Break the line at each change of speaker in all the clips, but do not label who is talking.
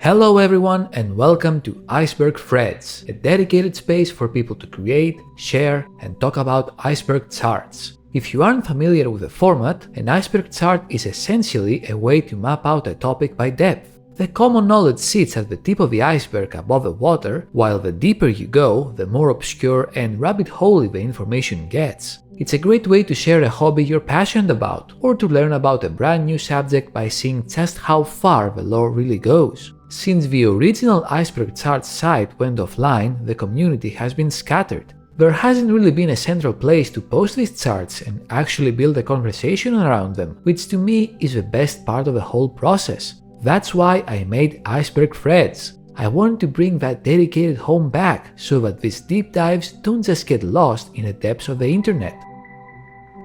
Hello everyone and welcome to Iceberg Threads, a dedicated space for people to create, share, and talk about iceberg charts. If you aren't familiar with the format, an iceberg chart is essentially a way to map out a topic by depth. The common knowledge sits at the tip of the iceberg above the water, while the deeper you go, the more obscure and rabbit-holey the information gets. It's a great way to share a hobby you're passionate about, or to learn about a brand new subject by seeing just how far the lore really goes. Since the original Iceberg Charts site went offline, the community has been scattered. There hasn't really been a central place to post these charts and actually build a conversation around them, which to me is the best part of the whole process. That's why I made Iceberg Threads. I wanted to bring that dedicated home back so that these deep dives don't just get lost in the depths of the internet.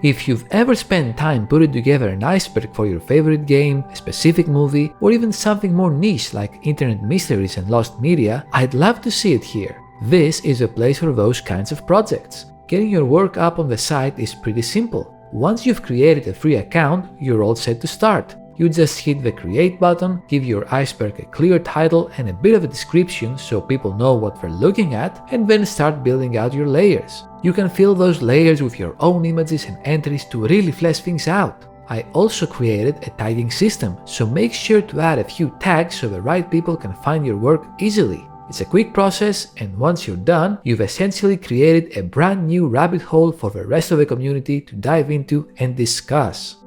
If you've ever spent time putting together an iceberg for your favorite game, a specific movie, or even something more niche like internet mysteries and lost media, I'd love to see it here. This is a place for those kinds of projects. Getting your work up on the site is pretty simple. Once you've created a free account, you're all set to start. You just hit the create button, give your iceberg a clear title and a bit of a description so people know what they're looking at, and then start building out your layers. You can fill those layers with your own images and entries to really flesh things out. I also created a tagging system, so make sure to add a few tags so the right people can find your work easily. It's a quick process, and once you're done, you've essentially created a brand new rabbit hole for the rest of the community to dive into and discuss.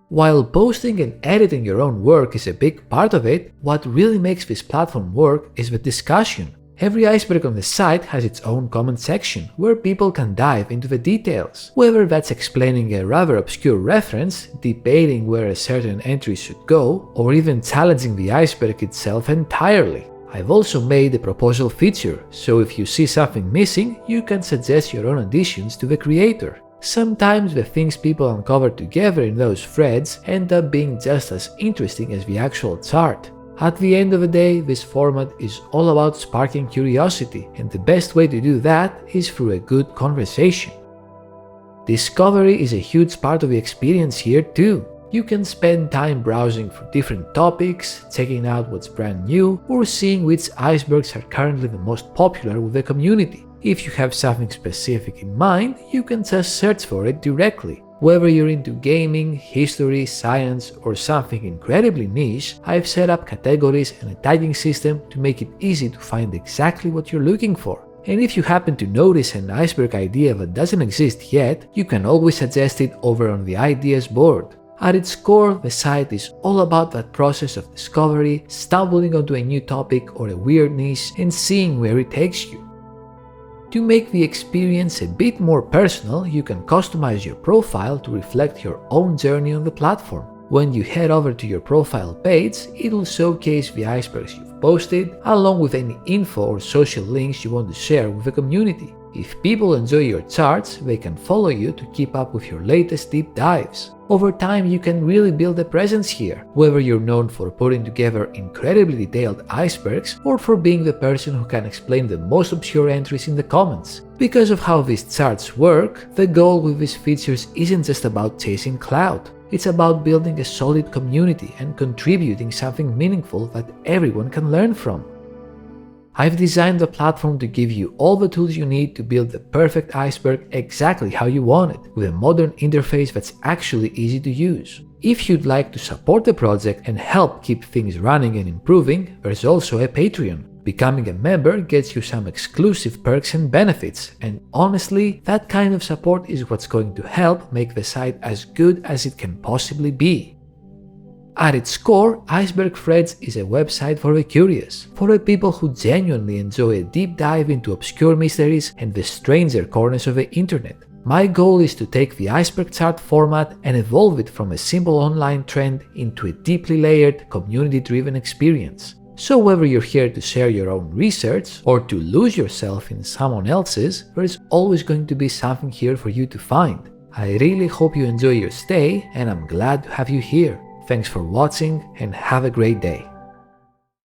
While posting and editing your own work is a big part of it, what really makes this platform work is the discussion. Every iceberg on the site has its own comment section, where people can dive into the details, whether that's explaining a rather obscure reference, debating where a certain entry should go, or even challenging the iceberg itself entirely. I've also made a proposal feature, so if you see something missing, you can suggest your own additions to the creator. Sometimes the things people uncover together in those threads end up being just as interesting as the actual chart. At the end of the day, this format is all about sparking curiosity, and the best way to do that is through a good conversation. Discovery is a huge part of the experience here too. You can spend time browsing for different topics, checking out what's brand new, or seeing which icebergs are currently the most popular with the community. If you have something specific in mind, you can just search for it directly. Whether you're into gaming, history, science, or something incredibly niche, I've set up categories and a tagging system to make it easy to find exactly what you're looking for. And if you happen to notice an iceberg idea that doesn't exist yet, you can always suggest it over on the ideas board. At its core, the site is all about that process of discovery, stumbling onto a new topic or a weird niche, and seeing where it takes you. To make the experience a bit more personal, you can customize your profile to reflect your own journey on the platform. When you head over to your profile page, it will showcase the icebergs you've posted, along with any info or social links you want to share with the community. If people enjoy your charts, they can follow you to keep up with your latest deep dives. Over time, you can really build a presence here, whether you're known for putting together incredibly detailed icebergs or for being the person who can explain the most obscure entries in the comments. Because of how these charts work, the goal with these features isn't just about chasing clout. It's about building a solid community and contributing something meaningful that everyone can learn from. I've designed the platform to give you all the tools you need to build the perfect iceberg exactly how you want it, with a modern interface that's actually easy to use. If you'd like to support the project and help keep things running and improving, there's also a Patreon. Becoming a member gets you some exclusive perks and benefits, and honestly, that kind of support is what's going to help make the site as good as it can possibly be. At its core, Iceberg Threads is a website for the curious, for the people who genuinely enjoy a deep dive into obscure mysteries and the stranger corners of the internet. My goal is to take the iceberg chart format and evolve it from a simple online trend into a deeply layered, community-driven experience. So whether you're here to share your own research or to lose yourself in someone else's, there is always going to be something here for you to find. I really hope you enjoy your stay, and I'm glad to have you here. Thanks for watching and have a great day.